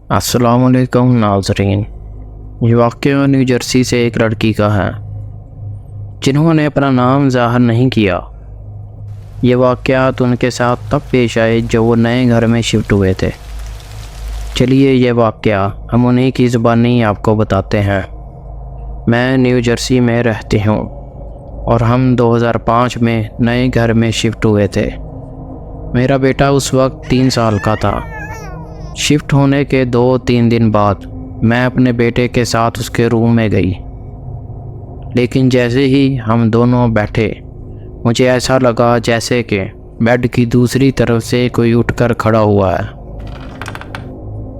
अस्सलाम वालेकुम नाज़रीन। ये वाक़या न्यू जर्सी से एक लड़की का है जिन्होंने अपना नाम ज़ाहिर नहीं किया। ये वाक़यात उनके साथ तब पेश आए जब वो नए घर में शिफ्ट हुए थे। चलिए ये वाक़या हम उन्हीं की ज़ुबानी आपको बताते हैं। मैं न्यू जर्सी में रहती हूँ और हम 2005 में नए घर में शिफ्ट हुए थे। मेरा बेटा उस वक्त 3 साल का था। शिफ्ट होने के 2-3 दिन बाद मैं अपने बेटे के साथ उसके रूम में गई, लेकिन जैसे ही हम दोनों बैठे मुझे ऐसा लगा जैसे कि बेड की दूसरी तरफ से कोई उठकर खड़ा हुआ है।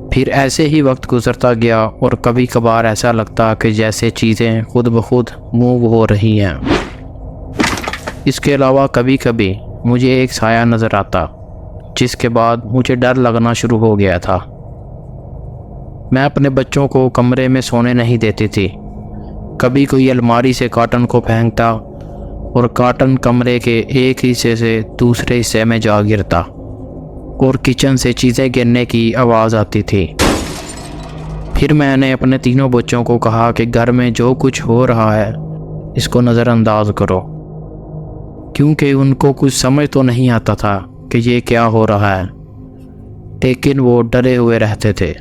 फिर ऐसे ही वक्त गुजरता गया और कभी कभार ऐसा लगता कि जैसे चीज़ें खुद ब खुद मूव हो रही हैं। इसके अलावा कभी कभी मुझे एक साया नज़र आता, जिसके बाद मुझे डर लगना शुरू हो गया था। मैं अपने बच्चों को कमरे में सोने नहीं देती थी। कभी कोई अलमारी से कॉटन को फेंकता और कॉटन कमरे के एक हिस्से से दूसरे हिस्से में जा गिरता और किचन से चीज़ें गिरने की आवाज़ आती थी। फिर मैंने अपने तीनों बच्चों को कहा कि घर में जो कुछ हो रहा है इसको नज़रअंदाज करो, क्योंकि उनको कुछ समझ तो नहीं आता था कि ये क्या हो रहा है, लेकिन वो डरे हुए रहते थे।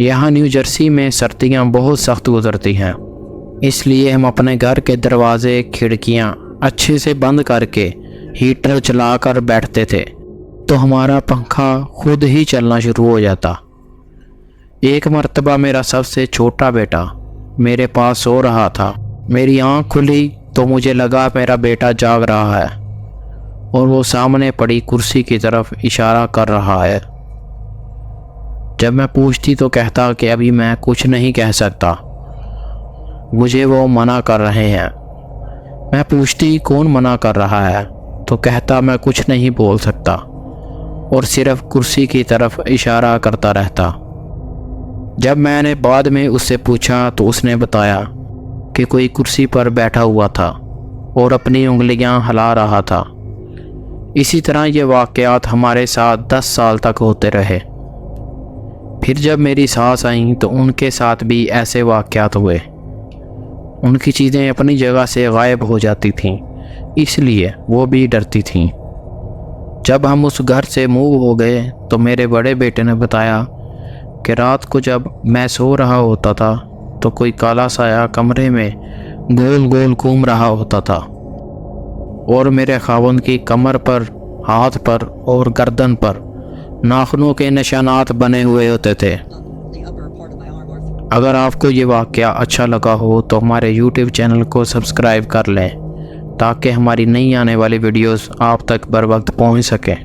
यहाँ न्यू जर्सी में सर्दियाँ बहुत सख्त गुजरती हैं, इसलिए हम अपने घर के दरवाज़े खिड़कियाँ अच्छे से बंद करके हीटर चलाकर बैठते थे, तो हमारा पंखा खुद ही चलना शुरू हो जाता। एक मर्तबा मेरा सबसे छोटा बेटा मेरे पास सो रहा था। मेरी आँख खुली तो मुझे लगा मेरा बेटा जाग रहा है और वो सामने पड़ी कुर्सी की तरफ इशारा कर रहा है। जब मैं पूछती तो कहता कि अभी मैं कुछ नहीं कह सकता, मुझे वो मना कर रहे हैं। मैं पूछती कौन मना कर रहा है, तो कहता मैं कुछ नहीं बोल सकता और सिर्फ कुर्सी की तरफ इशारा करता रहता। जब मैंने बाद में उससे पूछा तो उसने बताया कि कोई कुर्सी पर बैठा हुआ था और अपनी उंगलियां हिला रहा था। इसी तरह ये वाक़यात हमारे साथ 10 साल तक होते रहे। फिर जब मेरी सास आई तो उनके साथ भी ऐसे वाक़यात हुए। उनकी चीज़ें अपनी जगह से गायब हो जाती थीं, इसलिए वो भी डरती थीं। जब हम उस घर से मूव हो गए तो मेरे बड़े बेटे ने बताया कि रात को जब मैं सो रहा होता था तो कोई काला साया कमरे में गोल गोल घूम रहा होता था और मेरे खावंद की कमर पर, हाथ पर और गर्दन पर नाखूनों के निशानात बने हुए होते थे। अगर आपको ये वाक़या अच्छा लगा हो तो हमारे YouTube चैनल को सब्सक्राइब कर लें, ताकि हमारी नई आने वाली वीडियोस आप तक बर वक्त पहुँच सकें।